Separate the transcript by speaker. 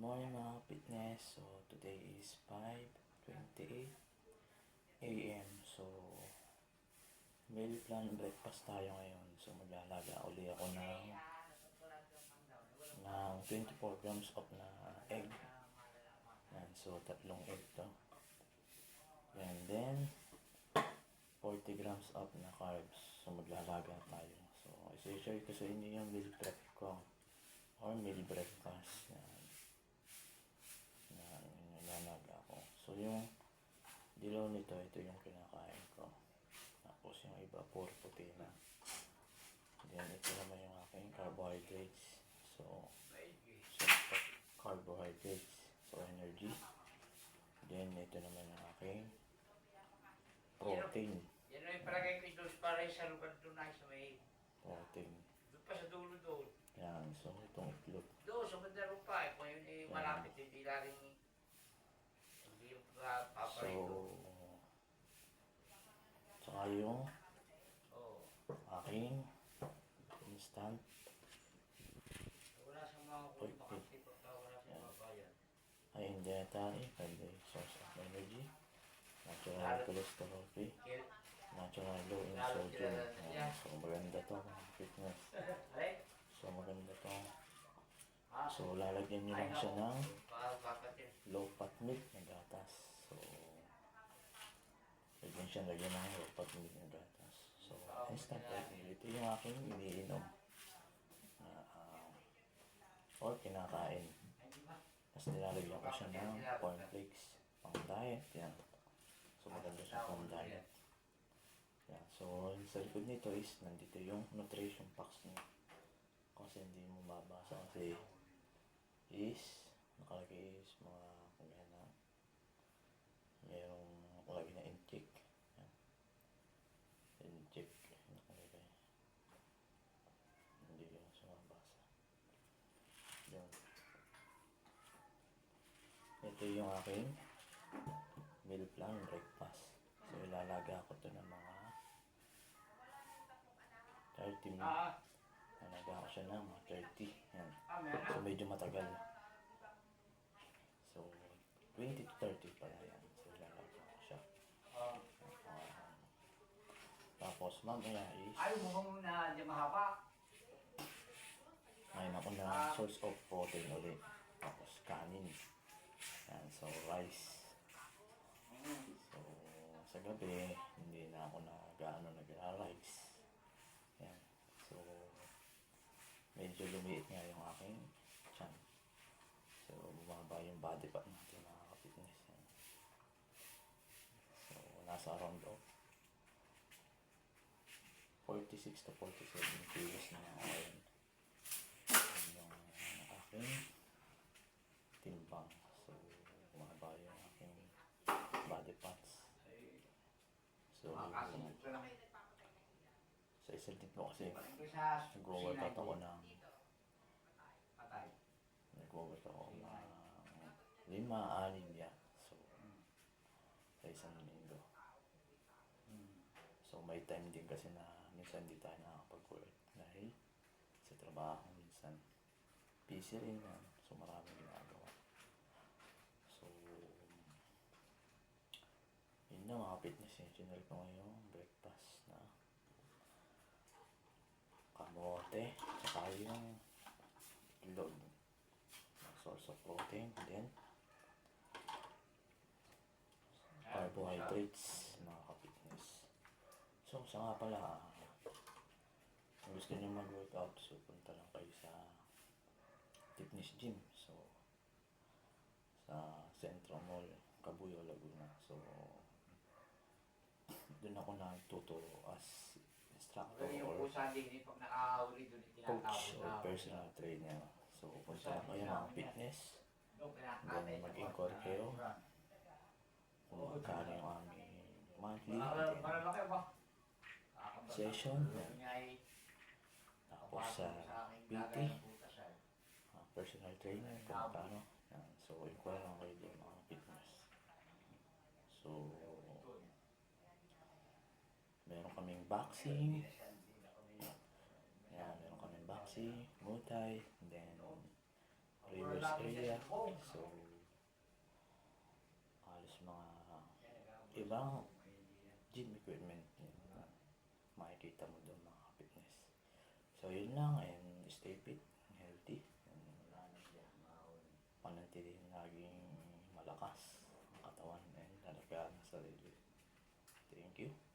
Speaker 1: Morning mga fitness. So today is 5:28 AM. So meal plan breakfast tayo ngayon. So maglalaga uli ako ng 24 grams of na egg. Yan. So tatlong egg to. And then 40 grams of na carbs. So maglalaga tayo. So i-share ko sa inyo yung meal prep ko or meal breakfast. Yan. Nalaga ako. So yung dilaw nito, ito yung kinakain ko. Tapos yung iba, puro puti na. Then ito naman yung aking carbohydrates. So carbohydrates. So energy. Then ito naman yung aking protein.
Speaker 2: Yan ang palagay ko ito para sa lugar doon na sa may...
Speaker 1: Protein.
Speaker 2: Doon pa sa dulo doon.
Speaker 1: Yan. So itong itlog.
Speaker 2: Doon sa bandaro pa eh. Kung yun eh malapit, hindi laring... Hindi yung paparito.
Speaker 1: Tsaka yung aking instant
Speaker 2: wala sa mga kung makakipag ka, wala sa mga bayan.
Speaker 1: ay dietary, pwede source of energy, natural cholesterol free, natural low in sodium. So maganda to fitness. So maganda to. So lalagyan nyo lang siya ng low fat milk na gatas. So lagyan ng low fat milk na gatas. So instant protein. Ito yung aking iniinom or kinakain. Tapos nilalagyan ko siya ng cornflakes pang diet. Yan. So maganda siya pang diet. Yan. So sa likod nito is nandito yung nutrition packs niya. Kasi hindi mo mabasa kasi is nakalagay is mga kanya na mayroong nakalagay na intake. Yan. Intake nakalagay. Hindi yung sumabasa. Yan. Ito yung aking meal plan breakfast. So ilalaga ko to ng mga 30 minutes. Nalaga ko siya ng mga 30. Yan. So medyo matagal. So 20 to 30 pala yan. So ilalaga ko siya. Tapos mamaya is
Speaker 2: Ay, mukhang muna dyan mahaba.
Speaker 1: ngayon ako na source of protein ulit. Tapos kanin. Yan. So rice. So sa gabi hindi na ako nag-rice. Yan. So medyo lumiit nga yung aking tiyan. So bumaba yung body fat natin mga ka-fitness. Yan. So nasa around of 46 to 47 kilos na ako ngayon. Yan yung aking timbang. So bumaba yung aking body fats. So sa isang din po kasi nag-workout ako ng 5-6 yan. So sa isang linggo. So may time din kasi na minsan hindi tayo nakakapag-work dahil sa trabaho minsan busy rin yan. So maraming ginagawa. So yun na mga fitness yung channel ko ngayong breakfast na kamote tsaka yung itlog source of protein, then carbohydrates mga ka-fitness. So sa nga pala kung gusto nyo mag-workout, so punta lang kayo sa fitness gym. So sa Centro Mall, Cabuyo, Laguna. So doon ako nagtuturo as instructor or coach or personal trainer. So punta lang kayo mga fitness, then mag-inquire kayo kung magkano yung aming monthly session. Tapos sa PT, personal trainer kung magkano. So inquire lang kayo doon mga fitness. So meron kaming boxing. Yan, meron kaming boxing, Muay Thai, then reverse area. So, halos mga ibang gym equipment yun, na makikita mo doon mga fitness. So, yun lang, and stay fit, healthy, and panatilihin laging malakas ang katawan and alagaan sa sarili. Thank you.